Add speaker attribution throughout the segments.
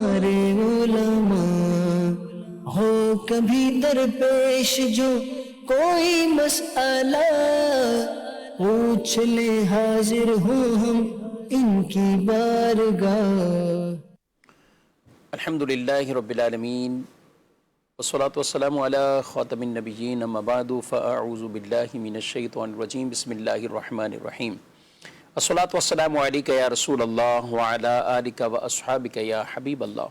Speaker 1: ہمارے علماء ہو کبھی درپیش جو کوئی مسئلہ پوچھ لے حاضر ہوں ہم ان کی بارگاہ۔
Speaker 2: الحمدللہ رب العالمین والصلاة والسلام علی خاتم النبیین اما بعد فاعوذ باللہ من الشیطان الرجیم بسم اللہ الرحمن الرحیم الصلاة والسلام علیکہ یا رسول اللہ وعلی آلکہ واصحابکہ یا حبیب اللہ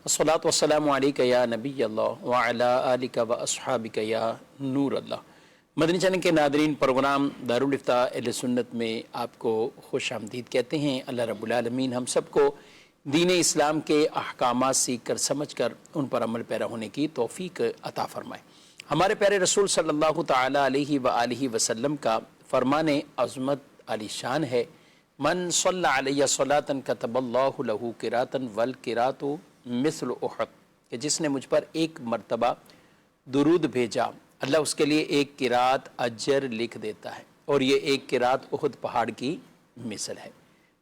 Speaker 2: الصلاة والسلام علیکہ یا نبی اللہ وعلی آلکہ واصحابکہ یا نور اللہ۔ مدنی چینل کے ناظرین، پروگرام دارالفتاء اہل سنت میں آپ کو خوش آمدید کہتے ہیں۔ اللہ رب العالمین ہم سب کو دین اسلام کے احکامات سیکھ کر سمجھ کر ان پر عمل پیرا ہونے کی توفیق عطا فرمائے۔ ہمارے پیارے رسول صلی اللہ تعالی علیہ وآلہ وسلم کا فرمان عظمت علی شان ہے، من صلی علیہ صلاۃ کتب اللہ لہ قراۃ والقراۃ مثل احد، کہ جس نے مجھ پر ایک مرتبہ درود بھیجا اللہ اس کے لیے ایک قرات اجر لکھ دیتا ہے، اور یہ ایک قرات احد پہاڑ کی مثل ہے۔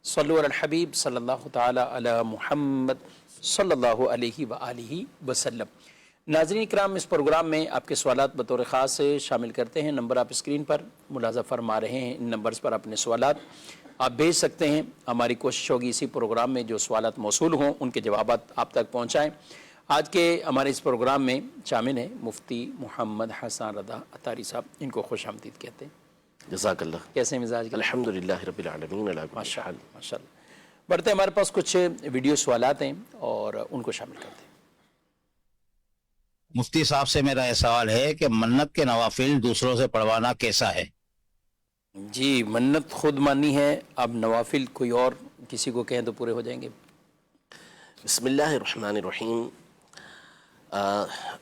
Speaker 2: صلو علی الحبیب صلی اللہ تعالی علی محمد صلی اللہ علیہ وآلہ وسلم۔ ناظرین اکرام، اس پروگرام میں آپ کے سوالات بطور خاص شامل کرتے ہیں۔ نمبر آپ اسکرین پر ملاحظہ فرما رہے ہیں، ان نمبرز پر اپنے سوالات آپ بھیج سکتے ہیں۔ ہماری کوشش ہوگی اسی پروگرام میں جو سوالات موصول ہوں ان کے جوابات آپ تک پہنچائیں۔ آج کے ہمارے اس پروگرام میں شامل ہیں مفتی محمد حسن رضا عطاری صاحب، ان کو خوش آمدید کہتے ہیں۔
Speaker 3: جزاک اللہ۔
Speaker 2: کیسے مزاج؟
Speaker 3: الحمدللہ رب العالمین۔
Speaker 2: ماشاء اللہ ماشاء اللہ۔ بڑھتے ہمارے پاس کچھ ویڈیو سوالات ہیں اور ان کو شامل کرتے ہیں۔
Speaker 4: مفتی صاحب سے میرا یہ سوال ہے کہ منت کے نوافل دوسروں سے پڑھوانا کیسا ہے؟
Speaker 2: جی، منت خود مانی ہے، اب نوافل کوئی اور کسی کو کہیں تو پورے ہو جائیں گے۔
Speaker 3: بسم اللہ الرحمن الرحیم۔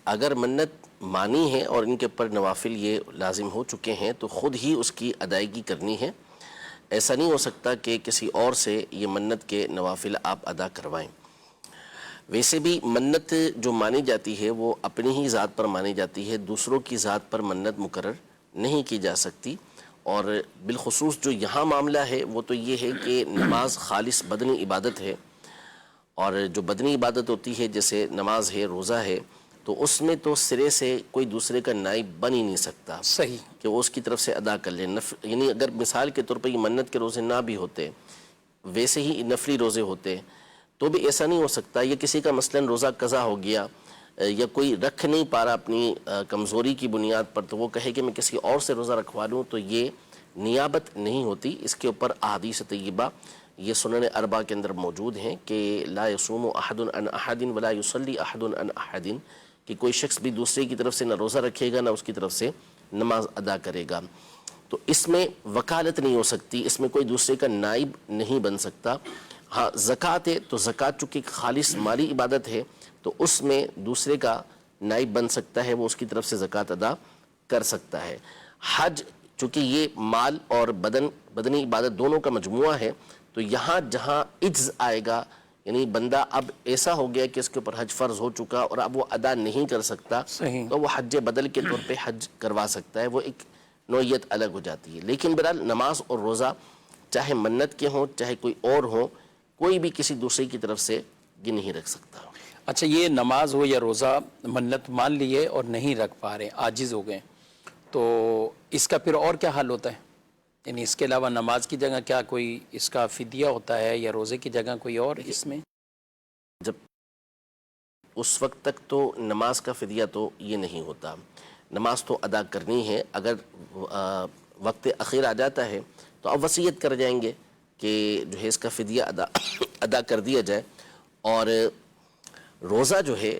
Speaker 3: اگر منت مانی ہے اور ان کے پر نوافل یہ لازم ہو چکے ہیں تو خود ہی اس کی ادائیگی کرنی ہے۔ ایسا نہیں ہو سکتا کہ کسی اور سے یہ منت کے نوافل آپ ادا کروائیں۔ ویسے بھی منت جو مانی جاتی ہے وہ اپنی ہی ذات پر مانی جاتی ہے، دوسروں کی ذات پر منت مقرر نہیں کی جا سکتی۔ اور بالخصوص جو یہاں معاملہ ہے وہ تو یہ ہے کہ نماز خالص بدنی عبادت ہے، اور جو بدنی عبادت ہوتی ہے جیسے نماز ہے، روزہ ہے، تو اس میں تو سرے سے کوئی دوسرے کا نائب بن ہی نہیں سکتا
Speaker 2: صحیح
Speaker 3: کہ وہ اس کی طرف سے ادا کر لے۔ یعنی اگر مثال کے طور پر یہ منت کے روزے نہ بھی ہوتے، ویسے ہی نفلی روزے ہوتے، تو بھی ایسا نہیں ہو سکتا یہ کسی کا مثلاً روزہ قضا ہو گیا یا کوئی رکھ نہیں پا رہا اپنی کمزوری کی بنیاد پر، تو وہ کہے کہ میں کسی اور سے روزہ رکھوا لوں، تو یہ نیابت نہیں ہوتی۔ اس کے اوپر احادیث طیبہ یہ سنن اربع کے اندر موجود ہیں کہ لا یصوم احد عن احد ولا یصلی احد عن احد، کہ کوئی شخص بھی دوسرے کی طرف سے نہ روزہ رکھے گا نہ اس کی طرف سے نماز ادا کرے گا۔ تو اس میں وکالت نہیں ہو سکتی، اس میں کوئی دوسرے کا نائب نہیں بن سکتا۔ ہاں زکوٰۃ ہے تو زکوٰۃ چونکہ خالص مالی عبادت ہے تو اس میں دوسرے کا نائب بن سکتا ہے، وہ اس کی طرف سے زکوٰۃ ادا کر سکتا ہے۔ حج چونکہ یہ مال اور بدنی عبادت دونوں کا مجموعہ ہے، تو یہاں جہاں عجز آئے گا، یعنی بندہ اب ایسا ہو گیا کہ اس کے اوپر حج فرض ہو چکا اور اب وہ ادا نہیں کر سکتا،
Speaker 2: صحیح،
Speaker 3: تو وہ حج بدل کے طور پہ حج کروا سکتا ہے، وہ ایک نوعیت الگ ہو جاتی ہے۔ لیکن بہرحال نماز اور روزہ چاہے منت کے ہوں چاہے کوئی اور ہوں، کوئی بھی کسی دوسرے کی طرف سے یہ نہیں رکھ سکتا۔
Speaker 2: اچھا، یہ نماز ہو یا روزہ منت مان لیے اور نہیں رکھ پا رہے، عاجز ہو گئے، تو اس کا پھر اور کیا حل ہوتا ہے؟ یعنی اس کے علاوہ نماز کی جگہ کیا کوئی اس کا فدیہ ہوتا ہے یا روزے کی جگہ کوئی اور اس میں؟
Speaker 3: جب اس وقت تک تو نماز کا فدیہ تو یہ نہیں ہوتا، نماز تو ادا کرنی ہے۔ اگر وقت اخیر آ جاتا ہے تو اب وصیت کر جائیں گے کہ جو ہے اس کا فدیہ ادا کر دیا جائے۔ اور روزہ جو ہے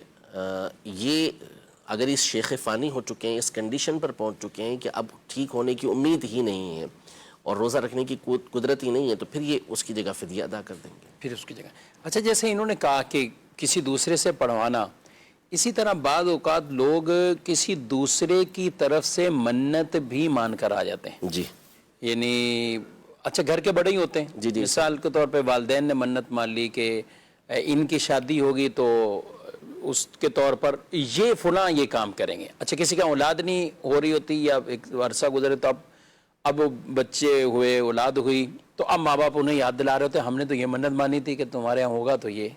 Speaker 3: یہ اگر اس شیخ فانی ہو چکے ہیں، اس کنڈیشن پر پہنچ چکے ہیں کہ اب ٹھیک ہونے کی امید ہی نہیں ہے اور روزہ رکھنے کی قدرت ہی نہیں ہے، تو پھر یہ اس کی جگہ فدیہ ادا کر دیں گے۔
Speaker 2: پھر اس کی جگہ اچھا، جیسے انہوں نے کہا کہ کسی دوسرے سے پڑھوانا، اسی طرح بعض اوقات لوگ کسی دوسرے کی طرف سے منت بھی مان کر آ جاتے ہیں۔
Speaker 3: جی،
Speaker 2: یعنی اچھا گھر کے بڑے ہی ہوتے ہیں،
Speaker 3: جی
Speaker 2: مثال کے طور پہ والدین نے منت مان لی کہ ان کی شادی ہوگی تو اس کے طور پر یہ فلاں یہ کام کریں گے۔ اچھا کسی کا اولاد نہیں ہو رہی ہوتی یا ایک عرصہ گزرے تو اب بچے ہوئے، اولاد ہوئی، تو اب ماں باپ انہیں یاد دلا رہے ہوتے ہیں ہم نے تو یہ منت مانی تھی کہ تمہارے یہاں ہوگا تو یہ،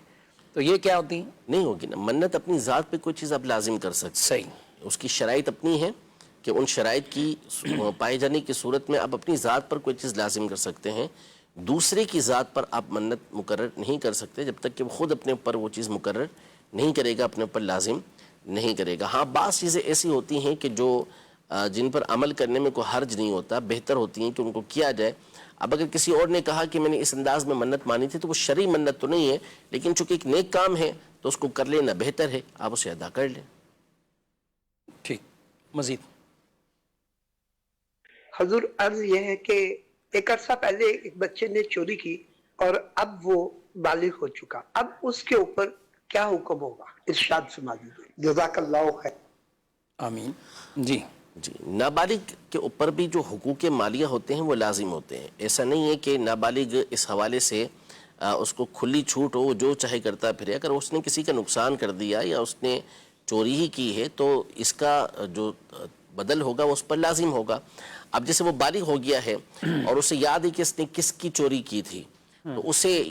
Speaker 2: تو تو یہ کیا ہوتی ہیں؟
Speaker 3: نہیں ہوگی نا. منت اپنی ذات پہ کوئی چیز آپ لازم کر سکتے،
Speaker 2: صحیح.
Speaker 3: اس کی شرائط اپنی ہے کہ ان شرائط کی پائے جانے کی صورت میں آپ اپنی ذات پر کوئی چیز لازم کر سکتے ہیں. دوسرے کی ذات پر آپ منت مقرر نہیں کر سکتے جب تک کہ وہ خود اپنے اوپر وہ چیز مقرر نہیں کرے گا، اپنے اوپر لازم نہیں کرے گا. ہاں بعض چیزیں ایسی ہوتی ہیں کہ جو جن پر عمل کرنے میں کوئی حرج نہیں ہوتا، بہتر ہوتی ہیں کہ ان کو کیا جائے. اب اگر کسی اور نے کہا کہ میں نے اس انداز میں منت مانی تھی تو وہ شرعی منت تو نہیں ہے، لیکن چونکہ ایک نیک کام ہے تو اس کو کر لینا بہتر ہے، آپ اسے ادا کر لیں.
Speaker 2: ٹھیک. مزید
Speaker 5: حضور عرض یہ ہے کہ ایک عرصہ پہلے ایک بچے نے چوری کی اور اب وہ بالغ ہو چکا، اب اس کے اوپر کیا حکم ہوگا؟ ارشاد فرما دیجیے، جزاک اللہ خیر.
Speaker 2: آمین. جی
Speaker 3: جی، نابالغ کے اوپر بھی جو حقوق مالیہ ہوتے ہیں وہ لازم ہوتے ہیں. ایسا نہیں ہے کہ نابالغ اس حوالے سے اس کو کھلی چھوٹ ہو، جو چاہے کرتا پھرے. اگر اس نے کسی کا نقصان کر دیا یا اس نے چوری ہی کی ہے تو اس کا جو بدل ہوگا وہ اس پر لازم ہوگا. اب جیسے وہ بالغ ہو گیا ہے اور اسے یاد ہے کہ اس نے کس کی چوری کی تھی، تو اسے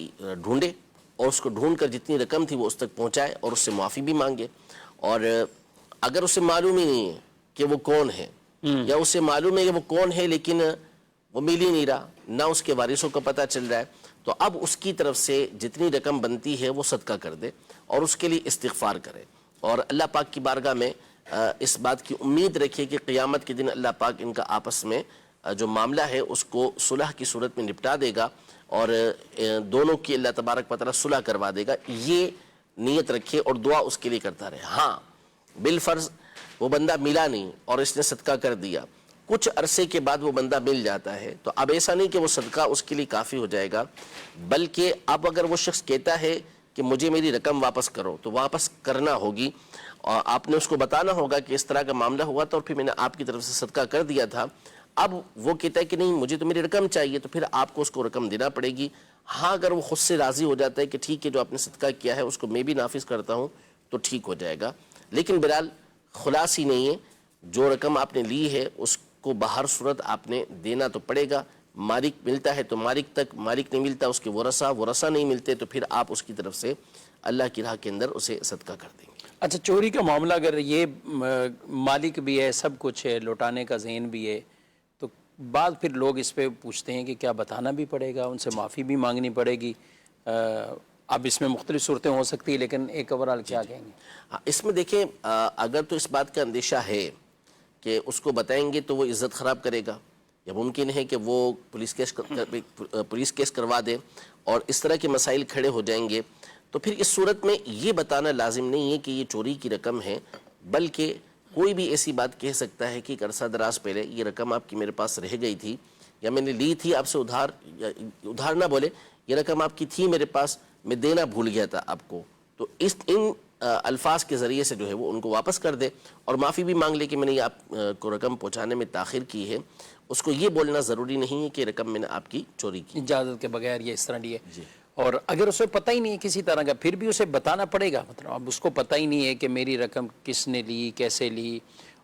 Speaker 3: ڈھونڈے اور اس کو ڈھونڈ کر جتنی رقم تھی وہ اس تک پہنچائے اور اس سے معافی بھی مانگے. اور اگر اسے معلوم ہی نہیں ہے کہ وہ کون ہے، یا اسے معلوم ہے کہ وہ کون ہے لیکن وہ مل ہی نہیں رہا، نہ اس کے وارثوں کو پتہ چل رہا ہے، تو اب اس کی طرف سے جتنی رقم بنتی ہے وہ صدقہ کر دے اور اس کے لیے استغفار کرے، اور اللہ پاک کی بارگاہ میں اس بات کی امید رکھے کہ قیامت کے دن اللہ پاک ان کا آپس میں جو معاملہ ہے اس کو صلح کی صورت میں نپٹا دے گا اور دونوں کی اللہ تبارک و تعالی صلح کروا دے گا. یہ نیت رکھے اور دعا اس کے لیے کرتا رہے. ہاں بالفرض وہ بندہ ملا نہیں اور اس نے صدقہ کر دیا، کچھ عرصے کے بعد وہ بندہ مل جاتا ہے، تو اب ایسا نہیں کہ وہ صدقہ اس کے لیے کافی ہو جائے گا، بلکہ اب اگر وہ شخص کہتا ہے کہ مجھے میری رقم واپس کرو تو واپس کرنا ہوگی، اور آپ نے اس کو بتانا ہوگا کہ اس طرح کا معاملہ ہوا تھا اور پھر میں نے آپ کی طرف سے صدقہ کر دیا تھا. اب وہ کہتا ہے کہ نہیں مجھے تو میری رقم چاہیے، تو پھر آپ کو اس کو رقم دینا پڑے گی. ہاں اگر وہ خود سے راضی ہو جاتا ہے کہ ٹھیک ہے جو آپ نے صدقہ کیا ہے اس کو میں بھی نافذ کرتا ہوں تو ٹھیک ہو جائے گا. لیکن بہرحال خلاص ہی نہیں ہے، جو رقم آپ نے لی ہے اس کو بہر صورت آپ نے دینا تو پڑے گا. مالک ملتا ہے تو مالک تک، مالک نہیں ملتا اس کے ورثہ نہیں ملتے تو پھر آپ اس کی طرف سے اللہ کی راہ کے اندر اسے صدقہ کر دیں گے.
Speaker 2: اچھا، چوری کا معاملہ اگر یہ مالک بھی ہے، سب کچھ ہے، لوٹانے کا ذہن بھی ہے، تو بعض پھر لوگ اس پہ پوچھتے ہیں کہ کیا بتانا بھی پڑے گا، ان سے معافی بھی مانگنی پڑے گی. اب اس میں مختلف صورتیں ہو سکتی ہیں، لیکن ایک اوورال کیا کہیں گے؟
Speaker 3: اس میں دیکھیں اگر تو اس بات کا اندیشہ ہے کہ اس کو بتائیں گے تو وہ عزت خراب کرے گا، یا ممکن ہے کہ وہ پولیس کیس کروا دے اور اس طرح کے مسائل کھڑے ہو جائیں گے، تو پھر اس صورت میں یہ بتانا لازم نہیں ہے کہ یہ چوری کی رقم ہے، بلکہ کوئی بھی ایسی بات کہہ سکتا ہے کہ ایک عرصہ دراز پہلے یہ رقم آپ کی میرے پاس رہ گئی تھی، یا میں نے لی تھی آپ سے ادھار، یا ادھار نہ بولے، یہ رقم آپ کی تھی میرے پاس، میں دینا بھول گیا تھا آپ کو. تو ان الفاظ کے ذریعے سے جو ہے وہ ان کو واپس کر دے اور معافی بھی مانگ لے کہ میں نے آپ کو رقم پہنچانے میں تاخیر کی ہے. اس کو یہ بولنا ضروری نہیں ہے کہ رقم میں نے آپ کی چوری کی،
Speaker 2: اجازت کے بغیر یہ اس طرح لیے. اور اگر اسے پتہ ہی نہیں ہے کسی طرح کا، پھر بھی اسے بتانا پڑے گا. مطلب اب اس کو پتہ ہی نہیں ہے کہ میری رقم کس نے لی، کیسے لی،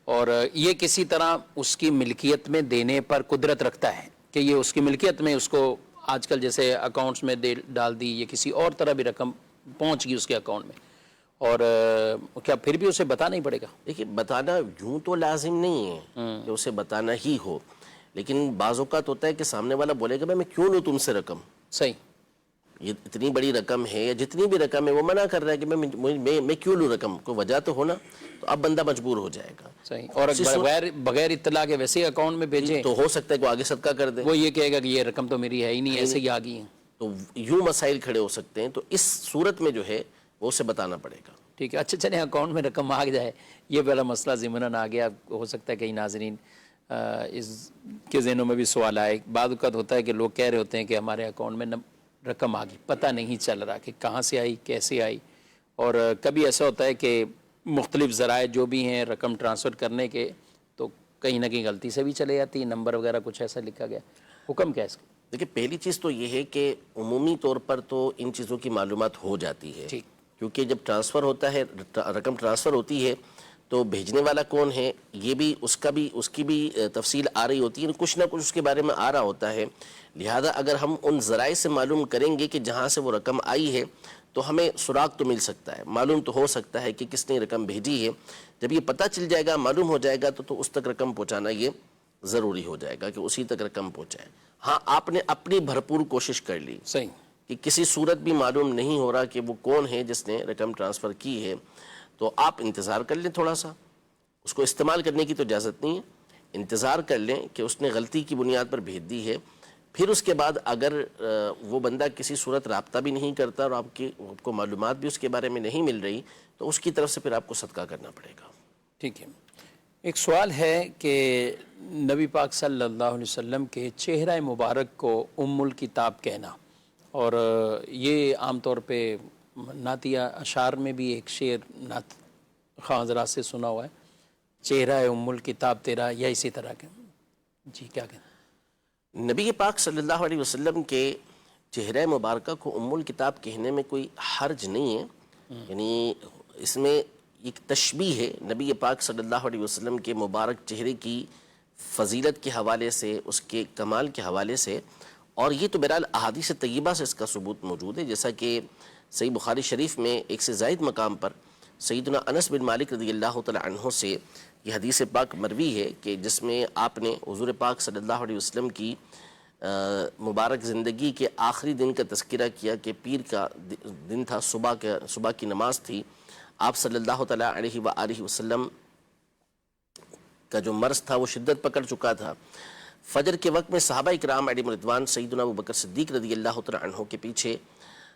Speaker 2: اور یہ کسی طرح اس کی ملکیت میں دینے پر قدرت رکھتا ہے کہ یہ اس کی ملکیت میں، اس کو آج کل جیسے اکاؤنٹس میں ڈال دی، یا کسی اور طرح بھی رقم پہنچ گئی اس کے اکاؤنٹ میں، اور کیا پھر بھی اسے بتانا ہی پڑے گا؟
Speaker 3: دیکھیے بتانا یوں تو لازم نہیں ہے کہ اسے بتانا ہی ہو، لیکن بعض اوقات ہوتا ہے کہ سامنے والا بولے گا میں کیوں لوں تم سے رقم،
Speaker 2: صحیح،
Speaker 3: یہ اتنی بڑی رقم ہے یا جتنی بھی رقم ہے، وہ منع کر رہا ہے کہ میں کیوں لوں رقم، کوئی وجہ تو ہونا، تو اب بندہ مجبور ہو جائے گا.
Speaker 2: صحیح. اور بغیر اطلاع کے ویسے اکاؤنٹ میں بھیجیں
Speaker 3: تو ہو سکتا ہے کہ وہ آگے صدقہ کر دے،
Speaker 2: وہ یہ کہے گا کہ یہ رقم تو میری ہے ہی نہیں، ایسے ہی آ گئی ہے.
Speaker 3: تو یوں مسائل کھڑے ہو سکتے ہیں. تو اس صورت میں جو ہے وہ اسے بتانا پڑے گا.
Speaker 2: ٹھیک ہے. اچھا چلیں، اکاؤنٹ میں رقم آ جائے، یہ پہلا مسئلہ ضمناً آ گیا. ہو سکتا ہے کئی ناظرین اس کے ذہنوں میں بھی سوال آئے. بعض اوقات ہوتا ہے کہ لوگ کہہ رہے ہوتے ہیں کہ ہمارے اکاؤنٹ میں رقم آ گئی، پتہ نہیں چل رہا کہ کہاں سے آئی، کیسے آئی. اور کبھی ایسا ہوتا ہے کہ مختلف ذرائع جو بھی ہیں رقم ٹرانسفر کرنے کے، تو کہیں نہ کہیں غلطی سے بھی چلے جاتی ہے، نمبر وغیرہ کچھ ایسا لکھا گیا. حکم کیا ہے اس کا؟
Speaker 3: دیکھیں پہلی چیز تو یہ ہے کہ عمومی طور پر تو ان چیزوں کی معلومات ہو جاتی ہے،
Speaker 2: ٹھیک،
Speaker 3: کیونکہ جب ٹرانسفر ہوتا ہے، رقم ٹرانسفر ہوتی ہے تو بھیجنے والا کون ہے یہ بھی اس کی بھی تفصیل آ رہی ہوتی ہے، کچھ نہ کچھ اس کے بارے میں آ رہا ہوتا ہے. لہذا اگر ہم ان ذرائع سے معلوم کریں گے کہ جہاں سے وہ رقم آئی ہے تو ہمیں سراغ تو مل سکتا ہے، معلوم تو ہو سکتا ہے کہ کس نے رقم بھیجی ہے۔ جب یہ پتہ چل جائے گا، معلوم ہو جائے گا تو اس تک رقم پہنچانا یہ ضروری ہو جائے گا کہ اسی تک رقم پہنچائے۔ ہاں آپ نے اپنی بھرپور کوشش کر لی
Speaker 2: صحیح،
Speaker 3: کہ کسی صورت بھی معلوم نہیں ہو رہا کہ وہ کون ہے جس نے رقم ٹرانسفر کی ہے، تو آپ انتظار کر لیں تھوڑا سا، اس کو استعمال کرنے کی تو اجازت نہیں ہے، انتظار کر لیں کہ اس نے غلطی کی بنیاد پر بھیج دی ہے۔ پھر اس کے بعد اگر وہ بندہ کسی صورت رابطہ بھی نہیں کرتا اور آپ کو معلومات بھی اس کے بارے میں نہیں مل رہی، تو اس کی طرف سے پھر آپ کو صدقہ کرنا پڑے گا۔
Speaker 2: ٹھیک ہے۔ ایک سوال ہے کہ نبی پاک صلی اللہ علیہ وسلم کے چہرہ مبارک کو ام الکتاب کہنا، اور یہ عام طور پہ نعتیہ اشعار میں بھی ایک شعر نعت خواہ حضرات سے سنا ہوا ہے، چہرہ ام الکتاب تیرا، یا اسی طرح کے، جی کیا کہنا؟
Speaker 3: نبی پاک صلی اللہ علیہ وسلم کے چہرہ مبارکہ کو ام الکتاب کہنے میں کوئی حرج نہیں ہے، یعنی اس میں ایک تشبیہ ہے نبی پاک صلی اللہ علیہ وسلم کے مبارک چہرے کی فضیلت کے حوالے سے، اس کے کمال کے حوالے سے، اور یہ تو بہرحال احادیث طیبہ سے اس کا ثبوت موجود ہے، جیسا کہ صحیح بخاری شریف میں ایک سے زائد مقام پر سیدنا انس بن مالک رضی اللہ تعالی عنہ سے یہ حدیث پاک مروی ہے کہ جس میں آپ نے حضور پاک صلی اللہ علیہ وسلم کی مبارک زندگی کے آخری دن کا تذکرہ کیا کہ پیر کا دن تھا، صبح کی نماز تھی، آپ صلی اللہ تعالی علیہ وآلہ وسلم کا جو مرض تھا وہ شدت پکڑ چکا تھا۔ فجر کے وقت میں صحابہ اکرام علیہم رضوان سیدنا ابو بکر صدیق رضی اللہ تعالی عنہ کے پیچھے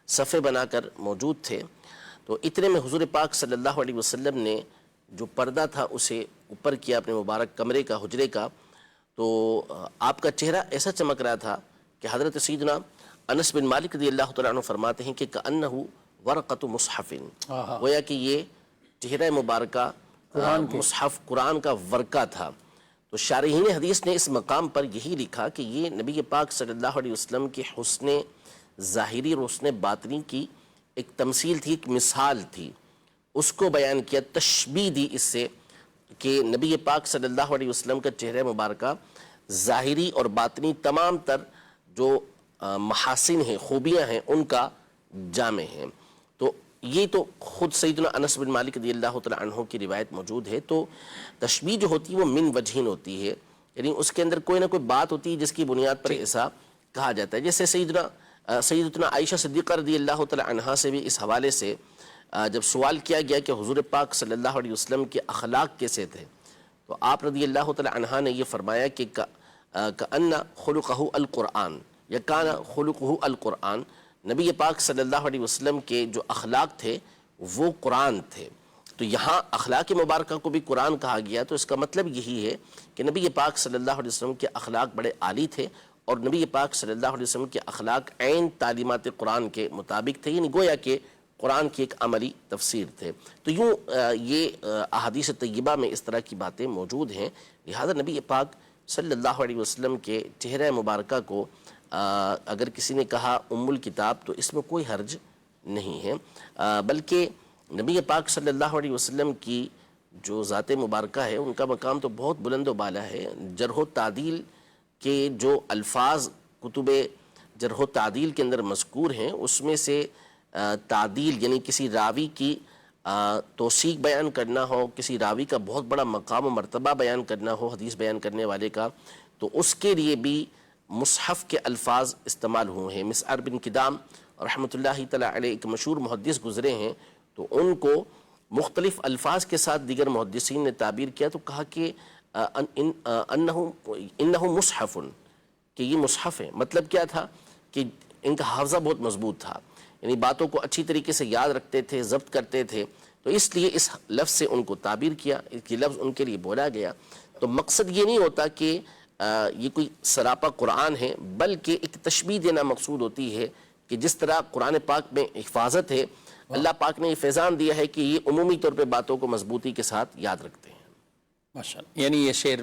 Speaker 3: صفے بنا کر موجود تھے، تو اتنے میں حضور پاک صلی اللہ علیہ وسلم نے جو پردہ تھا اسے اوپر کیا اپنے مبارک کمرے کا، حجرے کا، تو آپ کا چہرہ ایسا چمک رہا تھا کہ حضرت سیدنا انس بن مالک رضی اللہ تعالیٰ عنہ فرماتے ہیں کہ کأنہ ورقۃ مصحف، گویا کہ یہ چہرہ مبارکہ مصحف قرآن کا ورقہ تھا۔ تو شارحین حدیث نے اس مقام پر یہی لکھا کہ یہ نبی پاک صلی اللہ علیہ وسلم کے حسن ظاہری اور حسن باطنی کی ایک تمثیل تھی، ایک مثال تھی، اس کو بیان کیا، تشبیہ دی اس سے کہ نبی پاک صلی اللہ علیہ وسلم کا چہرہ مبارکہ ظاہری اور باطنی تمام تر جو محاسن ہیں، خوبیاں ہیں، ان کا جامع ہیں۔ تو یہ تو خود سیدنا انس بن مالک رضی اللہ تعالی عنہ کی روایت موجود ہے۔ تو تشبیہ جو ہوتی ہے وہ من وجہین ہوتی ہے، یعنی اس کے اندر کوئی نہ کوئی بات ہوتی ہے جس کی بنیاد پر ایسا کہا جاتا ہے۔ جیسے سیدتنا عائشہ صدیقہ رضی اللہ تعالی عنہا سے بھی اس حوالے سے جب سوال کیا گیا کہ حضور پاک صلی اللہ علیہ وسلم کے اخلاق کیسے تھے، تو آپ رضی اللہ تعالی عنہا نے یہ فرمایا کہ کأن خلقہ القرآن یا کان خلقہ القرآن، نبی پاک صلی اللہ علیہ وسلم کے جو اخلاق تھے وہ قرآن تھے۔ تو یہاں اخلاق مبارکہ کو بھی قرآن کہا گیا، تو اس کا مطلب یہی ہے کہ نبی پاک صلی اللہ علیہ وسلم کے اخلاق بڑے عالی تھے، اور نبی پاک صلی اللہ علیہ وسلم کے اخلاق عین تعلیمات قرآن کے مطابق تھے، یعنی گویا کہ قرآن کی ایک عملی تفسیر تھے۔ تو یوں یہ احادیث طیبہ میں اس طرح کی باتیں موجود ہیں، لہذا نبی پاک صلی اللہ علیہ وسلم کے چہرہ مبارکہ کو اگر کسی نے کہا ام الکتاب تو اس میں کوئی حرج نہیں ہے، بلکہ نبی پاک صلی اللہ علیہ وسلم کی جو ذات مبارکہ ہے ان کا مقام تو بہت بلند و بالا ہے۔ جرح و تعدیل کے جو الفاظ کتب جرح و تعدیل کے اندر مذکور ہیں، اس میں سے تعدیل یعنی کسی راوی کی توثیق بیان کرنا ہو، کسی راوی کا بہت بڑا مقام و مرتبہ بیان کرنا ہو حدیث بیان کرنے والے کا، تو اس کے لیے بھی مصحف کے الفاظ استعمال ہوئے ہیں۔ مسعر بن کدام رحمۃ اللہ تعالی علیہ ایک مشہور محدث گزرے ہیں، تو ان کو مختلف الفاظ کے ساتھ دیگر محدثین نے تعبیر کیا، تو کہا کہ انہ مصحف، کہ یہ مصحف ہے۔ مطلب کیا تھا کہ ان کا حافظہ بہت مضبوط تھا، یعنی باتوں کو اچھی طریقے سے یاد رکھتے تھے، ضبط کرتے تھے، تو اس لیے اس لفظ سے ان کو تعبیر کیا، یہ لفظ ان کے لیے بولا گیا۔ تو مقصد یہ نہیں ہوتا کہ یہ کوئی سراپا قرآن ہے، بلکہ ایک تشبیہ دینا مقصود ہوتی ہے کہ جس طرح قرآن پاک میں حفاظت ہے، اللہ پاک نے یہ فیضان دیا ہے کہ یہ عمومی طور پہ باتوں کو مضبوطی کے ساتھ یاد رکھتے ہیں۔
Speaker 2: ماشاءاللہ، یعنی یہ شعر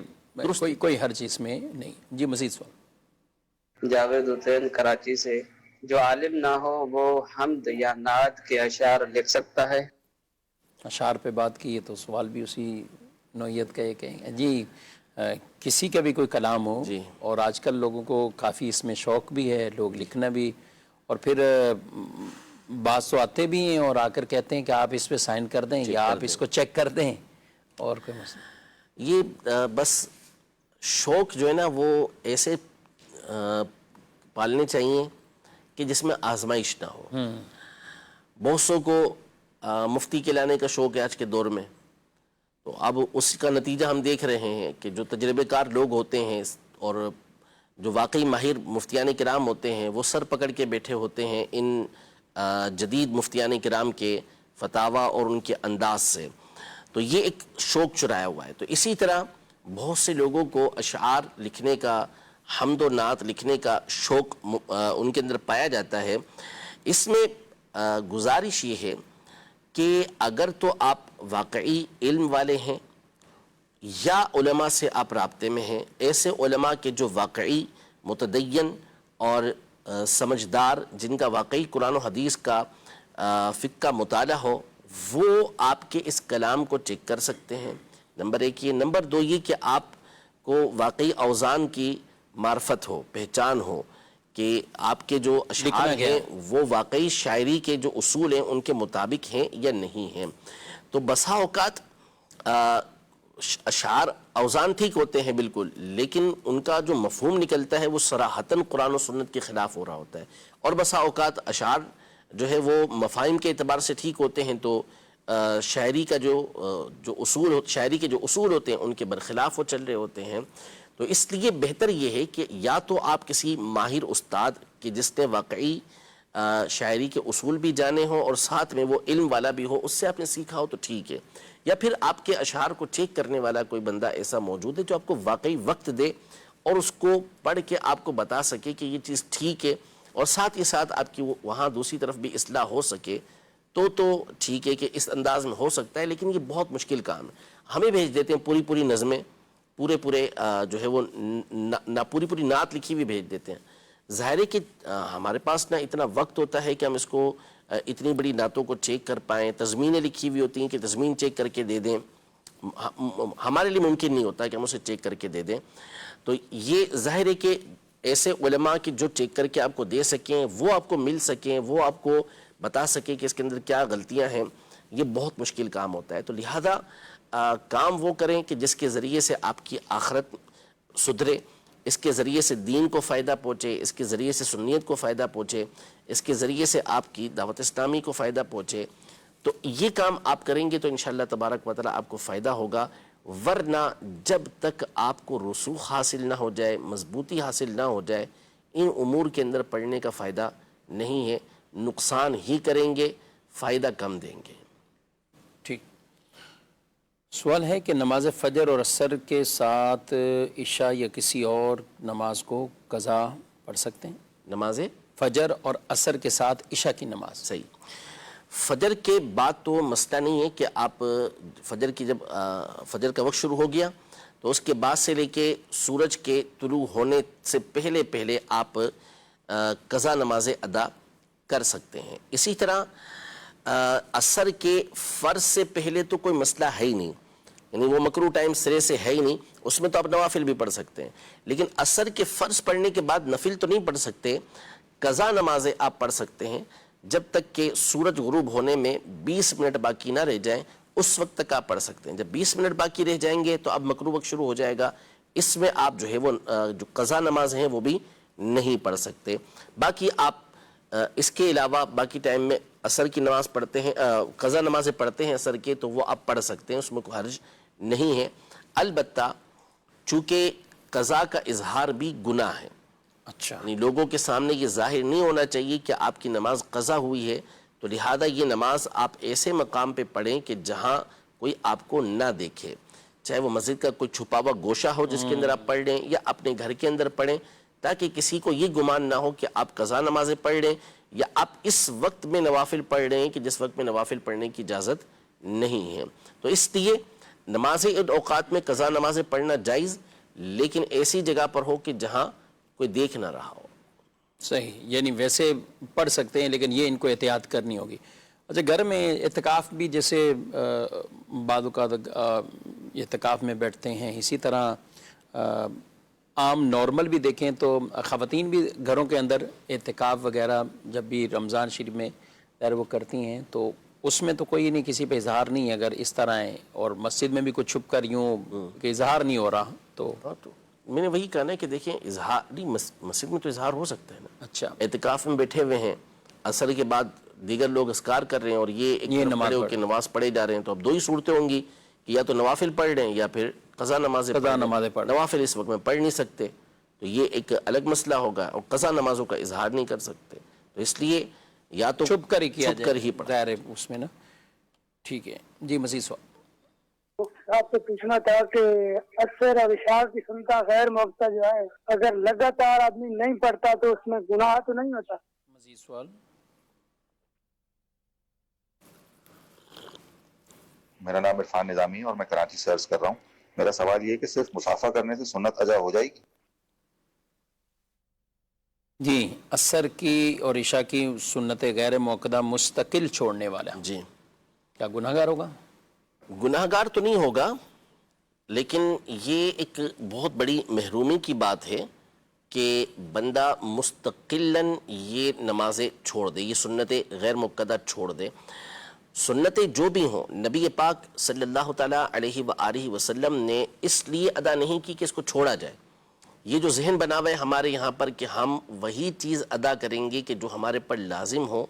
Speaker 2: کوئی حرج اس میں نہیں۔ جی مزید سوال۔
Speaker 6: جاوید حسین کراچی سے، جو عالم نہ ہو وہ حمد یا نعت کے اشعار لکھ سکتا ہے؟
Speaker 2: اشعار پہ بات کی ہے تو سوال بھی اسی نوعیت کا یہ کہیں گے۔ جی کسی کا بھی کوئی کلام ہو،
Speaker 3: جی،
Speaker 2: اور آج کل لوگوں کو کافی اس میں شوق بھی ہے، لوگ لکھنا بھی، اور پھر بعض تو آتے بھی ہیں اور آ کر کہتے ہیں کہ آپ اس پہ سائن کر دیں یا آپ اس کو چیک کر دیں، اور کوئی مسئلہ؟
Speaker 3: یہ بس شوق جو ہے نا وہ ایسے پالنے چاہیے کہ جس میں آزمائش نہ ہو. بہت سو کو مفتی کے لانے کا شوق ہے آج کے دور میں، تو اب اس کا نتیجہ ہم دیکھ رہے ہیں کہ جو تجربے کار لوگ ہوتے ہیں اور جو واقعی ماہر مفتیان کرام ہوتے ہیں وہ سر پکڑ کے بیٹھے ہوتے ہیں ان جدید مفتیان کرام کے فتاویٰ اور ان کے انداز سے، تو یہ ایک شوق چرایا ہوا ہے. تو اسی طرح بہت سے لوگوں کو اشعار لکھنے کا، حمد و نعت لکھنے کا شوق ان کے اندر پایا جاتا ہے. اس میں گزارش یہ ہے کہ اگر تو آپ واقعی علم والے ہیں یا علماء سے آپ رابطے میں ہیں، ایسے علماء کے جو واقعی متدین اور سمجھدار، جن کا واقعی قرآن و حدیث کا فقہ کا مطالعہ ہو، وہ آپ کے اس کلام کو چیک کر سکتے ہیں. نمبر 1 یہ. نمبر 2 یہ کہ آپ کو واقعی اوزان کی معرفت ہو، پہچان ہو کہ آپ کے جو اشعار ہیں وہ واقعی شاعری کے جو اصول ہیں ان کے مطابق ہیں یا نہیں ہیں. تو بسا اوقات اشعار اوزان ٹھیک ہوتے ہیں بالکل، لیکن ان کا جو مفہوم نکلتا ہے وہ صراحتاً قرآن و سنت کے خلاف ہو رہا ہوتا ہے. اور بسا اوقات اشعار جو ہے وہ مفاہیم کے اعتبار سے ٹھیک ہوتے ہیں تو شاعری کا جو اصول شاعری کے جو اصول ہوتے ہیں ان کے برخلاف وہ چل رہے ہوتے ہیں. تو اس لیے بہتر یہ ہے کہ یا تو آپ کسی ماہر استاد کہ جس نے واقعی شاعری کے اصول بھی جانے ہوں اور ساتھ میں وہ علم والا بھی ہو، اس سے آپ نے سیکھا ہو تو ٹھیک ہے، یا پھر آپ کے اشعار کو چیک کرنے والا کوئی بندہ ایسا موجود ہے جو آپ کو واقعی وقت دے اور اس کو پڑھ کے آپ کو بتا سکے کہ یہ چیز ٹھیک ہے، اور ساتھ ہی ساتھ آپ کی وہاں دوسری طرف بھی اصلاح ہو سکے تو ٹھیک ہے کہ اس انداز میں ہو سکتا ہے. لیکن یہ بہت مشکل کام ہے. ہمیں بھیج دیتے ہیں پوری نظمیں، پورے جو ہے وہ پوری نعت لکھی ہوئی بھیج دیتے ہیں. ظاہر ہے کہ ہمارے پاس نہ اتنا وقت ہوتا ہے کہ ہم اس کو اتنی بڑی نعتوں کو چیک کر پائیں. تضمینیں لکھی ہوئی ہوتی ہیں کہ تضمین چیک کر کے دے دیں، ہمارے لیے ممکن نہیں ہوتا کہ ہم اسے چیک کر کے دے دیں. تو یہ ظاہر ہے کہ ایسے علماء کی جو چیک کر کے آپ کو دے سکیں، وہ آپ کو مل سکیں، وہ آپ کو بتا سکیں کہ اس کے اندر کیا غلطیاں ہیں، یہ بہت مشکل کام ہوتا ہے. تو لہذا کام وہ کریں کہ جس کے ذریعے سے آپ کی آخرت سدھرے، اس کے ذریعے سے دین کو فائدہ پہنچے، اس کے ذریعے سے سنیت کو فائدہ پہنچے، اس کے ذریعے سے آپ کی دعوت اسلامی کو فائدہ پہنچے. تو یہ کام آپ کریں گے تو انشاءاللہ تبارک و تعالی آپ کو فائدہ ہوگا. ورنہ جب تک آپ کو رسوخ حاصل نہ ہو جائے، مضبوطی حاصل نہ ہو جائے، ان امور کے اندر پڑھنے کا فائدہ نہیں ہے. نقصان ہی کریں گے، فائدہ کم دیں گے.
Speaker 2: ٹھیک. سوال ہے کہ نماز فجر اور عصر کے ساتھ عشاء یا کسی اور نماز کو قضا پڑھ سکتے ہیں؟
Speaker 3: نماز
Speaker 2: فجر اور عصر کے ساتھ عشاء کی نماز.
Speaker 3: صحیح. فجر کے بعد تو مسئلہ نہیں ہے کہ آپ فجر کی جب فجر کا وقت شروع ہو گیا تو اس کے بعد سے لے کے سورج کے طلوع ہونے سے پہلے آپ قضا نمازیں ادا کر سکتے ہیں. اسی طرح عصر کے فرض سے پہلے تو کوئی مسئلہ ہے ہی نہیں، یعنی وہ مکروہ ٹائم سرے سے ہے ہی نہیں، اس میں تو آپ نوافل بھی پڑھ سکتے ہیں. لیکن عصر کے فرض پڑھنے کے بعد نفل تو نہیں پڑھ سکتے. قضا نمازیں آپ پڑھ سکتے ہیں جب تک کہ سورج غروب ہونے میں 20 منٹ باقی نہ رہ جائیں، اس وقت تک آپ پڑھ سکتے ہیں. جب 20 منٹ باقی رہ جائیں گے تو اب مکروہ وقت شروع ہو جائے گا، اس میں آپ جو ہے وہ جو قضا نماز ہیں وہ بھی نہیں پڑھ سکتے. باقی آپ اس کے علاوہ باقی ٹائم میں عصر کی نماز پڑھتے ہیں، قضا نمازیں پڑھتے ہیں عصر کے، تو وہ آپ پڑھ سکتے ہیں، اس میں کوئی حرج نہیں ہے. البتہ چونکہ قضا کا اظہار بھی گناہ ہے،
Speaker 2: اچھا،
Speaker 3: یعنی لوگوں کے سامنے یہ ظاہر نہیں ہونا چاہیے کہ آپ کی نماز قضا ہوئی ہے، تو لہذا یہ نماز آپ ایسے مقام پہ پڑھیں کہ جہاں کوئی آپ کو نہ دیکھے، چاہے وہ مسجد کا کوئی چھپا ہوا گوشہ ہو جس کے اندر آپ پڑھ لیں، یا اپنے گھر کے اندر پڑھیں، تاکہ کسی کو یہ گمان نہ ہو کہ آپ قضا نمازیں پڑھ لیں یا آپ اس وقت میں نوافل پڑھ رہے ہیں کہ جس وقت میں نوافل پڑھنے کی اجازت نہیں ہے. تو اس لیے نمازیں ان اوقات میں قضا نمازیں پڑھنا جائز، لیکن ایسی جگہ پر ہو کہ جہاں کوئی دیکھ نہ رہا ہو.
Speaker 2: صحیح، یعنی ویسے پڑھ سکتے ہیں لیکن یہ ان کو احتیاط کرنی ہوگی. اچھا، گھر میں اعتکاف بھی جیسے بعض اوقات اعتکاف میں بیٹھتے ہیں، اسی طرح عام نارمل بھی دیکھیں تو خواتین بھی گھروں کے اندر اعتکاف وغیرہ جب بھی رمضان شریف میں اگر وہ کرتی ہیں تو اس میں تو کوئی نہیں، کسی پہ اظہار نہیں ہے. اگر اس طرح ہے اور مسجد میں بھی کچھ چھپ کر یوں کہ اظہار نہیں ہو رہا تو
Speaker 3: تو میں نے وہی کہا نا کہ دیکھیں اظہاری مسجد میں تو اظہار ہو سکتا ہے نا.
Speaker 2: اچھا
Speaker 3: اعتکاف میں بیٹھے ہوئے ہیں، عصر کے بعد دیگر لوگ اذکار کر رہے ہیں اور یہ ایک طرف
Speaker 2: نماز
Speaker 3: کھڑے ہو
Speaker 2: پڑھ
Speaker 3: کے نماز پڑھے جا رہے ہیں، تو اب دو ہی صورتیں ہوں گی کہ یا تو نوافل پڑھ رہے ہیں یا پھر قضا نمازیں پڑھ رہے ہیں. نوافل اس وقت میں پڑھ نہیں سکتے تو یہ ایک الگ مسئلہ ہوگا، اور قضا نمازوں کا اظہار نہیں کر سکتے، تو اس لیے یا تو
Speaker 2: چھپ کر ہی کیا
Speaker 3: چھپ کر ہی پڑھا.
Speaker 2: ظاہر ہے اس میں نا. ٹھیک ہے جی، مزید سوال.
Speaker 7: آپ سے پوچھنا تھا کہ اکثر اور اشاعت کی سنتا غیر موقع جو ہے اگر لگاتار آدمی نہیں پڑھتا تو اس میں گناہ تو نہیں ہوتا؟
Speaker 2: مزید سوال.
Speaker 8: میرا نام عرفان نظامی ہے اور میں کراچی سے عرض کر رہا ہوں. میرا سوال یہ ہے کہ صرف مسافہ کرنے سے سنت ادا ہو جائے گی؟
Speaker 2: جی، عصر کی اور عشاء کی سنت غیر موقدہ مستقل چھوڑنے والا
Speaker 3: جی
Speaker 2: کیا گناہ گار ہوگا؟
Speaker 3: گناہ گار تو نہیں ہوگا، لیکن یہ ایک بہت بڑی محرومی کی بات ہے کہ بندہ مستقلاً یہ نمازیں چھوڑ دے، یہ سنتیں غیر مقدہ چھوڑ دے. سنتیں جو بھی ہوں نبی پاک صلی اللہ تعالیٰ علیہ وآلہ وسلم نے اس لیے ادا نہیں کی کہ اس کو چھوڑا جائے. یہ جو ذہن بنا ہوا ہے ہمارے یہاں پر کہ ہم وہی چیز ادا کریں گے کہ جو ہمارے پر لازم ہو،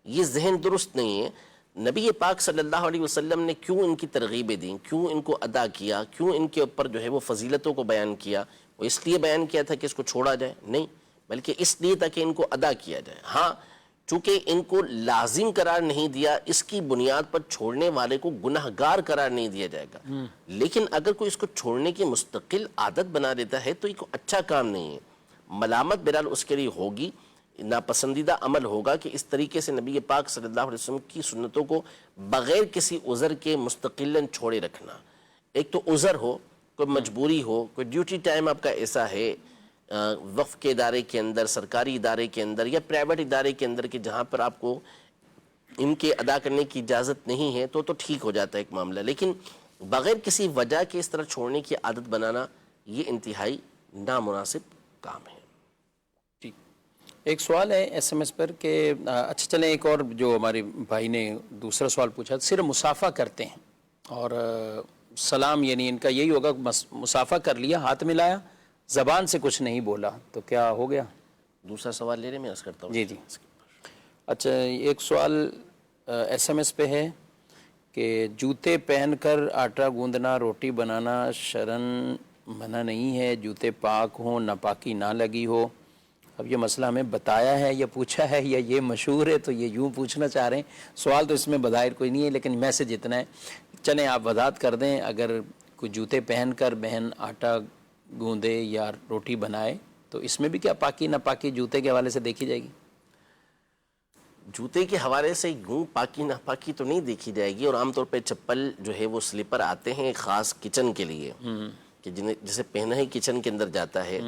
Speaker 3: یہ ذہن درست نہیں ہے. نبی پاک صلی اللہ علیہ وسلم نے کیوں ان کی ترغیبیں دیں، کیوں ان کو ادا کیا، کیوں ان کے اوپر جو ہے وہ فضیلتوں کو بیان کیا؟ وہ اس لیے بیان کیا تھا کہ اس کو چھوڑا جائے؟ نہیں، بلکہ اس لیے تھا کہ ان کو ادا کیا جائے. ہاں چونکہ ان کو لازم قرار نہیں دیا، اس کی بنیاد پر چھوڑنے والے کو گناہ گار قرار نہیں دیا جائے گا. لیکن اگر کوئی اس کو چھوڑنے کی مستقل عادت بنا دیتا ہے تو یہ کوئی اچھا کام نہیں ہے. ملامت بہرحال اس کے لیے ہوگی، ناپسندیدہ عمل ہوگا کہ اس طریقے سے نبی پاک صلی اللہ علیہ وسلم کی سنتوں کو بغیر کسی عذر کے مستقلاً چھوڑے رکھنا. ایک تو عذر ہو، کوئی مجبوری ہو، کوئی ڈیوٹی ٹائم آپ کا ایسا ہے وقف کے ادارے کے اندر، سرکاری ادارے کے اندر یا پرائیویٹ ادارے کے اندر کہ جہاں پر آپ کو ان کے ادا کرنے کی اجازت نہیں ہے تو ٹھیک ہو جاتا ہے ایک معاملہ. لیکن بغیر کسی وجہ کے اس طرح چھوڑنے کی عادت بنانا یہ انتہائی نامناسب کام ہے.
Speaker 2: ایک سوال ہے ایس ایم ایس پر کہ اچھا چلیں ایک اور جو ہمارے بھائی نے دوسرا سوال پوچھا، صرف مسافہ کرتے ہیں اور سلام یعنی ان کا یہی ہوگا مسافہ کر لیا، ہاتھ ملایا، زبان سے کچھ نہیں بولا، تو کیا ہو گیا؟
Speaker 3: دوسرا سوال لے رہے میں عرض کرتا ہوں.
Speaker 2: جی جی. اچھا ایک سوال ایس ایم ایس پہ ہے کہ جوتے پہن کر آٹا گوندنا، روٹی بنانا شرعاً منع نہیں ہے، جوتے پاک ہوں، ناپاکی نہ لگی ہو. اب یہ مسئلہ ہمیں بتایا ہے یا پوچھا ہے یا یہ مشہور ہے تو یہ یوں پوچھنا چاہ رہے ہیں. سوال تو اس میں بظاہر کوئی نہیں ہے لیکن میسج اتنا ہے، چلیں آپ وضاحت کر دیں. اگر کوئی جوتے پہن کر بہن آٹا گوندے یا روٹی بنائے تو اس میں بھی کیا پاکی ناپاکی جوتے کے حوالے سے دیکھی جائے گی؟
Speaker 3: جوتے کے حوالے سے یوں پاکی ناپاکی تو نہیں دیکھی جائے گی. اور عام طور پہ چپل جو ہے وہ سلیپر آتے ہیں خاص کچن کے لیے کہ جسے پہنا ہی کچن کے اندر جاتا ہے،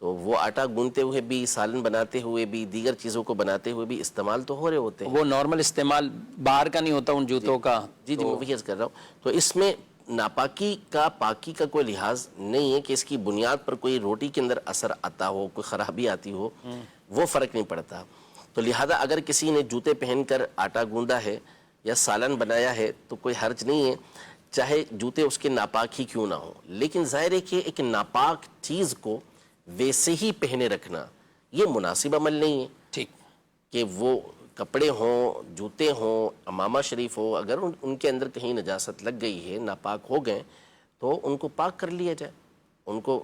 Speaker 3: تو وہ آٹا گونتے ہوئے بھی، سالن بناتے ہوئے بھی، دیگر چیزوں کو بناتے ہوئے بھی استعمال تو ہو رہے ہوتے ہیں.
Speaker 2: وہ نارمل استعمال باہر کا نہیں ہوتا ان جوتوں کا.
Speaker 3: جی میں وہی عرض کر رہا ہوں. تو اس میں ناپاکی کا پاکی کا کوئی لحاظ نہیں ہے کہ اس کی بنیاد پر کوئی روٹی کے اندر اثر آتا ہو، کوئی خرابی آتی ہو، وہ فرق نہیں پڑتا. تو لہذا اگر کسی نے جوتے پہن کر آٹا گوندا ہے یا سالن بنایا ہے تو کوئی حرج نہیں ہے، چاہے جوتے اس کے ناپاک ہی کیوں نہ ہو. لیکن ظاہر ہے کہ ایک ناپاک چیز کو ویسے ہی پہنے رکھنا یہ مناسب عمل نہیں ہے.
Speaker 2: ٹھیک
Speaker 3: کہ وہ کپڑے ہوں، جوتے ہوں، امامہ شریف ہو، اگر ان کے اندر کہیں نجاست لگ گئی ہے، ناپاک ہو گئے تو ان کو پاک کر لیا جائے، ان کو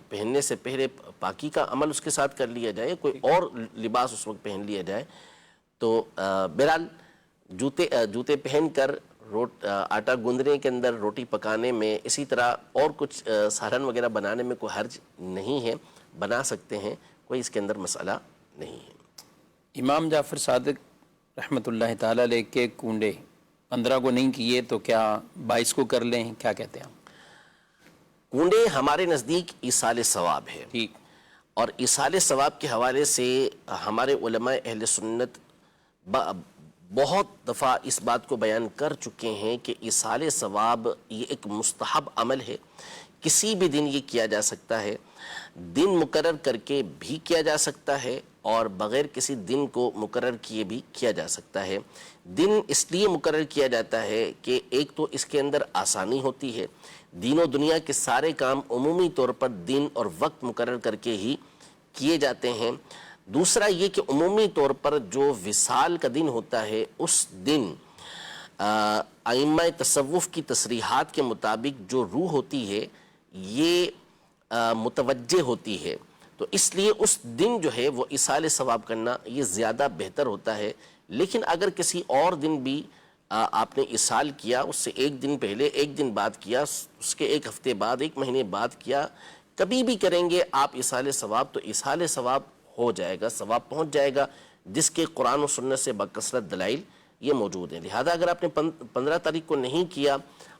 Speaker 3: پہننے سے پہلے پاکی کا عمل اس کے ساتھ کر لیا جائے، کوئی اور لباس اس وقت پہن لیا جائے. تو بہرحال جوتے پہن کر آٹا گوندنے کے اندر، روٹی پکانے میں، اسی طرح اور کچھ سالن وغیرہ بنانے میں کوئی حرج نہیں ہے، بنا سکتے ہیں، کوئی اس کے اندر مسئلہ نہیں ہے.
Speaker 2: امام جعفر صادق رحمۃ اللہ تعالیٰ علیہ کے کنڈے 15 کو نہیں کیے تو کیا 22 کو کر لیں؟ کیا کہتے ہیں آپ؟
Speaker 3: کنڈے ہمارے نزدیک ایصال ثواب ہے.
Speaker 2: ٹھیک.
Speaker 3: اور ایصال ثواب کے حوالے سے ہمارے علماء اہل سنت بہت دفعہ اس بات کو بیان کر چکے ہیں کہ ایصال ثواب یہ ایک مستحب عمل ہے، کسی بھی دن یہ کیا جا سکتا ہے، دن مقرر کر کے بھی کیا جا سکتا ہے اور بغیر کسی دن کو مقرر کیے بھی کیا جا سکتا ہے۔ دن اس لیے مقرر کیا جاتا ہے کہ ایک تو اس کے اندر آسانی ہوتی ہے، دین و دنیا کے سارے کام عمومی طور پر دن اور وقت مقرر کر کے ہی کیے جاتے ہیں۔ دوسرا یہ کہ عمومی طور پر جو وصال کا دن ہوتا ہے اس دن ائمہ تصوف کی تصریحات کے مطابق جو روح ہوتی ہے یہ متوجہ ہوتی ہے، تو اس لیے اس دن جو ہے وہ ایصال ثواب کرنا یہ زیادہ بہتر ہوتا ہے۔ لیکن اگر کسی اور دن بھی آپ نے ایصال کیا، اس سے ایک دن پہلے، ایک دن بعد کیا، اس کے ایک ہفتے بعد، ایک مہینے بعد کیا، کبھی بھی کریں گے آپ ایصال ثواب، تو ایصال ثواب ہو جائے گا، ثواب پہنچ جائے گا، جس کے قرآن و سنت سے بکثرت دلائل یہ موجود ہیں۔ لہذا اگر آپ نے 15 تاریخ کو نہیں کیا،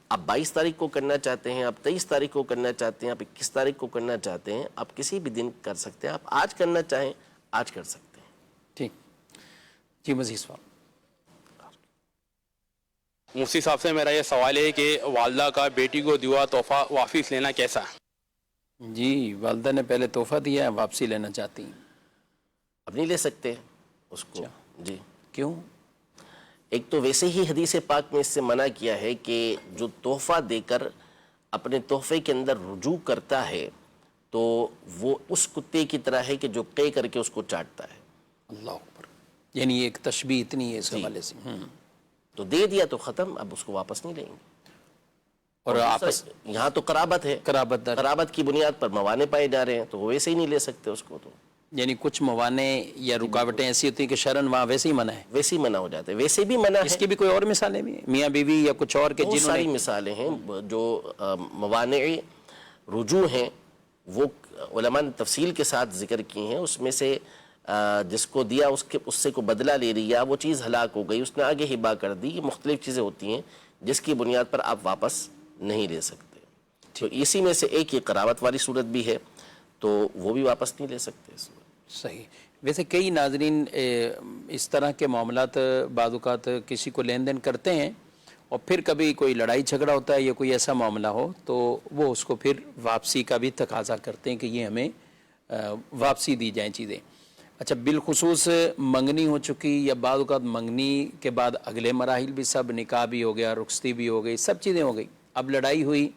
Speaker 3: آپ 22 تاریخ کو کرنا چاہتے ہیں، آپ 23 تاریخ کو کرنا چاہتے ہیں، آپ 21 تاریخ کو کرنا چاہتے ہیں، آپ کسی بھی دن کر سکتے ہیں، آپ آج کرنا چاہیں آج کر سکتے ہیں۔
Speaker 2: ٹھیک جی، مزید سوال۔
Speaker 9: مفتی صاحب سے میرا یہ سوال ہے کہ والدہ کا بیٹی کو دیا تحفہ واپس لینا کیسا ہے؟
Speaker 2: جی، والدہ نے پہلے تحفہ دیا ہے، واپسی لینا چاہتی ہیں،
Speaker 3: اب نہیں لے سکتے اس کو۔ جی،
Speaker 2: کیوں؟
Speaker 3: ایک تو ویسے ہی حدیث پاک میں اس سے منع کیا ہے کہ جو تحفہ دے کر اپنے تحفے کے اندر رجوع کرتا ہے تو وہ اس کتے کی طرح ہے کہ جو قے کر کے اس کو چاٹتا ہے۔
Speaker 2: اللہ اکبر، یعنی ایک تشبیہ اتنی ہے اس حوالے سے۔
Speaker 3: تو دے دیا تو ختم، اب اس کو واپس نہیں لیں گے۔
Speaker 2: اور آپس
Speaker 3: یہاں تو قرابت ہے، قرابت کی بنیاد پر موانع پائے جا رہے ہیں، تو وہ ویسے ہی نہیں لے سکتے اس کو۔ تو
Speaker 2: یعنی کچھ موانع یا رکاوٹیں ایسی ہوتی ہیں کہ شرعاً وہاں ویسے ہی منع ہے،
Speaker 3: ویسے ہی منع ہو جاتے ہیں، ویسے بھی منع ہے۔
Speaker 2: اس کی بھی کوئی اور مثالیں بھی ہیں، میاں بیوی یا کچھ اور کے
Speaker 3: بہت
Speaker 2: جنہوں
Speaker 3: ساری
Speaker 2: نے
Speaker 3: مثالیں ہیں جو موانع رجوع ہیں، وہ علماء نے تفصیل کے ساتھ ذکر کی ہیں۔ اس میں سے جس کو دیا اس سے کو بدلہ لے لیا، وہ چیز ہلاک ہو گئی، اس نے آگے ہبا کر دی، یہ مختلف چیزیں ہوتی ہیں جس کی بنیاد پر آپ واپس نہیں لے سکتے۔ تو اسی میں سے ایک یہ قرابت والی صورت بھی ہے، تو وہ بھی واپس نہیں لے سکتے۔
Speaker 2: صحیح۔ ویسے کئی ناظرین اس طرح کے معاملات بعض اوقات کسی کو لین دین کرتے ہیں اور پھر کبھی کوئی لڑائی جھگڑا ہوتا ہے یا کوئی ایسا معاملہ ہو تو وہ اس کو پھر واپسی کا بھی تقاضا کرتے ہیں کہ یہ ہمیں واپسی دی جائیں چیزیں۔ اچھا، بالخصوص منگنی ہو چکی یا بعض اوقات منگنی کے بعد اگلے مراحل بھی، سب نکاح بھی ہو گیا، رخصتی بھی ہو گئی، سب چیزیں ہو گئی، اب لڑائی ہوئی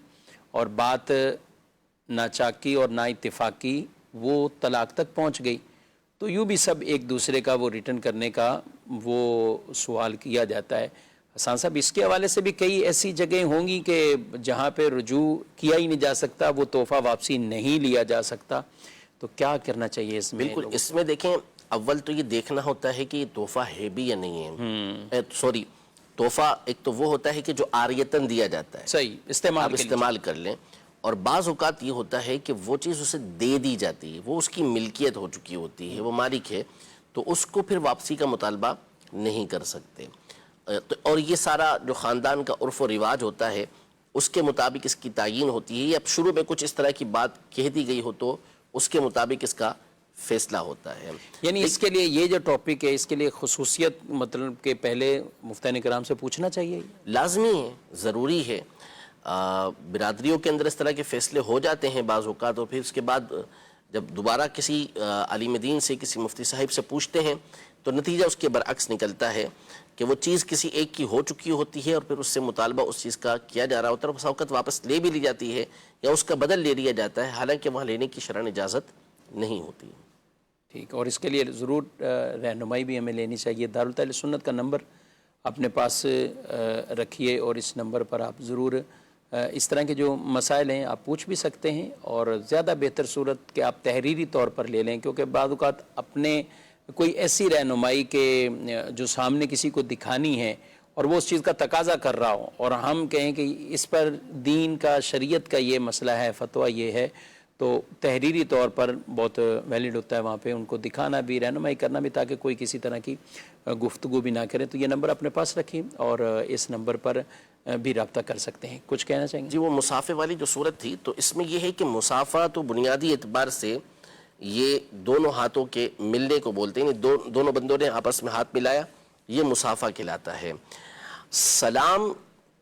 Speaker 2: اور بات ناچاکی اور نا اتفاقی وہ طلاق تک پہنچ گئی، تو یوں بھی سب ایک دوسرے کا وہ ریٹرن کرنے کا وہ سوال کیا جاتا ہے۔ حسان صاحب، اس کے حوالے سے بھی کئی ایسی جگہیں ہوں گی کہ جہاں پہ رجوع کیا ہی نہیں جا سکتا، وہ تحفہ واپسی نہیں لیا جا سکتا، تو کیا کرنا چاہیے اس میں؟
Speaker 3: بالکل، اس میں دیکھیں، اول تو یہ دیکھنا ہوتا ہے کہ یہ تحفہ ہے بھی یا نہیں ہے۔ سوری، تحفہ ایک تو وہ ہوتا ہے کہ جو عاریتاً دیا جاتا ہے،
Speaker 2: صحیح،
Speaker 3: آپ استعمال کر لیں، اور بعض اوقات یہ ہوتا ہے کہ وہ چیز اسے دے دی جاتی ہے، وہ اس کی ملکیت ہو چکی ہوتی ہے، وہ مالک ہے، تو اس کو پھر واپسی کا مطالبہ نہیں کر سکتے۔ اور یہ سارا جو خاندان کا عرف و رواج ہوتا ہے اس کے مطابق اس کی تعیین ہوتی ہے، یا شروع میں کچھ اس طرح کی بات کہہ دی گئی ہو تو اس کے مطابق اس کا فیصلہ ہوتا ہے۔
Speaker 2: یعنی اس کے لیے یہ جو ٹاپک ہے اس کے لیے خصوصیت مطلب کہ پہلے مفتیان کرام سے پوچھنا چاہیے،
Speaker 3: لازمی ہے، ضروری ہے۔ برادریوں کے اندر اس طرح کے فیصلے ہو جاتے ہیں بعض اوقات، اور پھر اس کے بعد جب دوبارہ کسی عالم دین سے، کسی مفتی صاحب سے پوچھتے ہیں تو نتیجہ اس کے برعکس نکلتا ہے کہ وہ چیز کسی ایک کی ہو چکی ہوتی ہے اور پھر اس سے مطالبہ اس چیز کا کیا جا رہا ہوتا ہے، اور بس اوقات واپس لے بھی لی جاتی ہے یا اس کا بدل لے لیا جاتا ہے، حالانکہ وہاں لینے کی شرعاً اجازت نہیں ہوتی۔
Speaker 2: ٹھیک، اور اس کے لیے ضرور رہنمائی بھی ہمیں لینی چاہیے۔ دارالتعلیم سنت کا نمبر اپنے پاس رکھیے اور اس نمبر پر آپ ضرور اس طرح کے جو مسائل ہیں آپ پوچھ بھی سکتے ہیں، اور زیادہ بہتر صورت کہ آپ تحریری طور پر لے لیں، کیونکہ بعض اوقات اپنے کوئی ایسی رہنمائی کے جو سامنے کسی کو دکھانی ہے اور وہ اس چیز کا تقاضا کر رہا ہو اور ہم کہیں کہ اس پر دین کا، شریعت کا یہ مسئلہ ہے، فتویٰ یہ ہے، تو تحریری طور پر بہت ویلڈ ہوتا ہے وہاں پہ ان کو دکھانا بھی، رہنمائی کرنا بھی، تاکہ کوئی کسی طرح کی گفتگو بھی نہ کرے۔ تو یہ نمبر اپنے پاس رکھیں اور اس نمبر پر بھی رابطہ کر سکتے ہیں۔ کچھ کہنا چاہیں گے؟
Speaker 3: جی، وہ مسافے والی جو صورت تھی، تو اس میں یہ ہے کہ مسافہ تو بنیادی اعتبار سے یہ دونوں ہاتھوں کے ملنے کو بولتے ہیں، دونوں بندوں نے آپس میں ہاتھ ملایا، یہ مسافہ کہلاتا ہے۔ سلام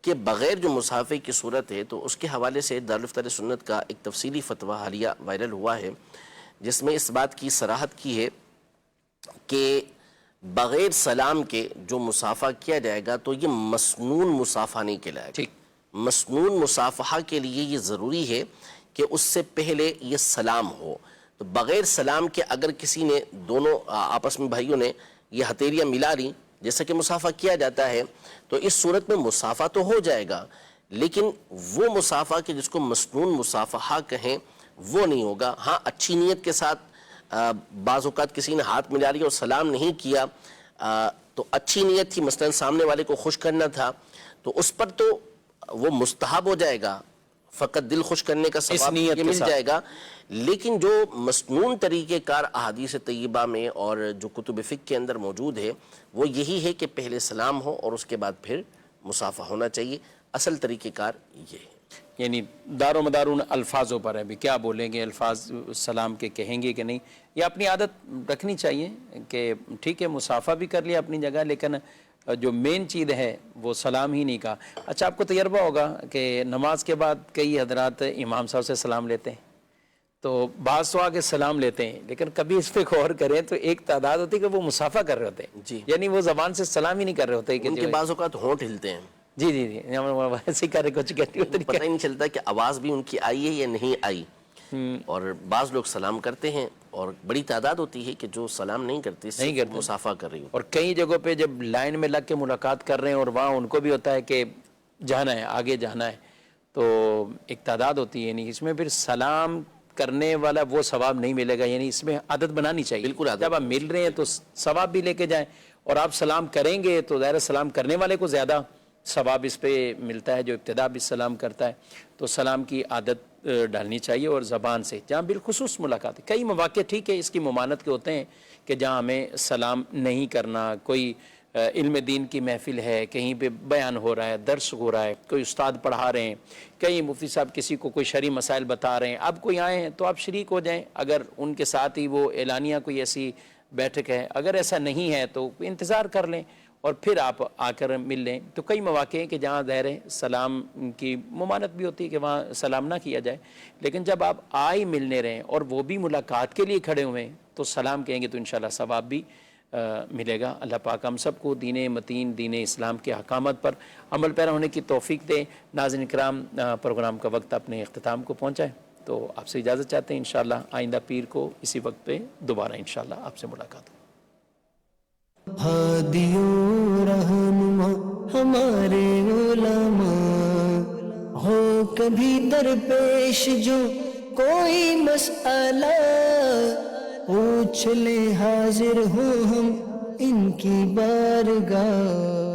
Speaker 3: کے بغیر جو مسافے کی صورت ہے تو اس کے حوالے سے دارالفتہ سنت کا ایک تفصیلی فتویٰ حالیہ وائرل ہوا ہے، جس میں اس بات کی صراحت کی ہے کہ بغیر سلام کے جو مصافحہ کیا جائے گا تو یہ مسنون مصافحہ نہیں کہلائے گا. مسنون مصافحہ کے لیے یہ ضروری ہے کہ اس سے پہلے یہ سلام ہو. تو بغیر سلام کے اگر کسی نے دونوں آپس میں بھائیوں نے یہ ہتھیلیاں ملا لی جیسا کہ مصافحہ کیا جاتا ہے تو اس صورت میں مصافحہ تو ہو جائے گا, لیکن وہ مصافحہ کہ جس کو مسنون مصافحہ کہیں وہ نہیں ہوگا. ہاں اچھی نیت کے ساتھ بعض اوقات کسی نے ہاتھ ملا لیا اور سلام نہیں کیا تو اچھی نیت تھی, مثلا سامنے والے کو خوش کرنا تھا, تو اس پر تو وہ مستحب ہو جائے گا, فقط دل خوش کرنے کا ثواب یہ مل جائے گا. لیکن جو مسنون طریقہ کار احادیث طیبہ میں اور جو کتب فقہ کے اندر موجود ہے وہ یہی ہے کہ پہلے سلام ہو اور اس کے بعد پھر مصافحہ ہونا چاہیے. اصل طریقہ کار یہ ہے.
Speaker 2: یعنی دار و مدار ان الفاظوں پر ہے بھی کیا بولیں گے, الفاظ سلام کے کہیں گے کہ نہیں. یہ اپنی عادت رکھنی چاہیے کہ ٹھیک ہے مصافحہ بھی کر لیا اپنی جگہ, لیکن جو مین چیز ہے وہ سلام ہی نہیں کہا. اچھا آپ کو تجربہ ہوگا کہ نماز کے بعد کئی حضرات امام صاحب سے سلام لیتے ہیں, تو بعض تو آگے سلام لیتے ہیں, لیکن کبھی اس پہ غور کریں تو ایک تعداد ہوتی ہے کہ وہ مصافحہ کر رہے ہوتے ہیں,
Speaker 3: جی,
Speaker 2: یعنی وہ زبان سے سلام ہی نہیں کر رہے ہوتے.
Speaker 3: ان کے بعض اوقات ہونٹ ہلتے ہیں.
Speaker 2: جی جی جی ویسے ہی کر رہے, کچھ
Speaker 3: پتہ ہی نہیں چلتا کہ آواز بھی ان کی آئی ہے یا نہیں آئی. اور بعض لوگ سلام کرتے ہیں اور بڑی تعداد ہوتی ہے کہ جو سلام نہیں کرتی, صرف مصافحہ کر رہی ہو.
Speaker 2: اور کئی جگہوں پہ جب لائن میں لگ کے ملاقات کر رہے ہیں اور وہاں ان کو بھی ہوتا ہے کہ جانا ہے, آگے جانا ہے, تو ایک تعداد ہوتی ہے, یعنی اس میں پھر سلام کرنے والا وہ ثواب نہیں ملے گا. یعنی اس میں عادت بنانی چاہیے.
Speaker 3: بالکل,
Speaker 2: جب آپ مل رہے ہیں تو ثواب بھی لے کے جائیں, اور آپ سلام کریں گے تو ظاہر سلام کرنے والے کو زیادہ ثواب اس پہ ملتا ہے جو ابتدا بھی سلام کرتا ہے. تو سلام کی عادت ڈالنی چاہیے, اور زبان سے جہاں بالخصوص ملاقات. کئی مواقع ٹھیک ہے اس کی ممانعت کے ہوتے ہیں کہ جہاں ہمیں سلام نہیں کرنا, کوئی علم دین کی محفل ہے, کہیں پہ بیان ہو رہا ہے, درس ہو رہا ہے, کوئی استاد پڑھا رہے ہیں, کئی مفتی صاحب کسی کو کوئی شرعی مسائل بتا رہے ہیں, اب کوئی آئے ہیں تو آپ شریک ہو جائیں. اگر ان کے ساتھ ہی وہ اعلانیہ کوئی ایسی بیٹھک ہے, اگر ایسا نہیں ہے تو انتظار کر لیں اور پھر آپ آ کر مل لیں. تو کئی مواقع ہیں کہ جہاں ظاہر ہے سلام کی ممانعت بھی ہوتی ہے کہ وہاں سلام نہ کیا جائے, لیکن جب آپ آئے ملنے رہیں اور وہ بھی ملاقات کے لیے کھڑے ہوئے ہیں تو سلام کہیں گے تو انشاءاللہ ثواب بھی ملے گا. اللہ پاک ہم سب کو دین متین, دین اسلام کے احکامات پر عمل پیرا ہونے کی توفیق دے. ناظرین کرام, پروگرام کا وقت اپنے اختتام کو پہنچا ہے, تو آپ سے اجازت چاہتے ہیں. انشاءاللہ آئندہ پیر کو اسی وقت پہ دوبارہ انشاءاللہ آپ سے ملاقات ہو.
Speaker 1: ہادیوں رہنما ہمارے علماء ہو کبھی درپیش جو کوئی مسئلہ پوچھ لے, حاضر ہوں ہم ان کی بارگاہ.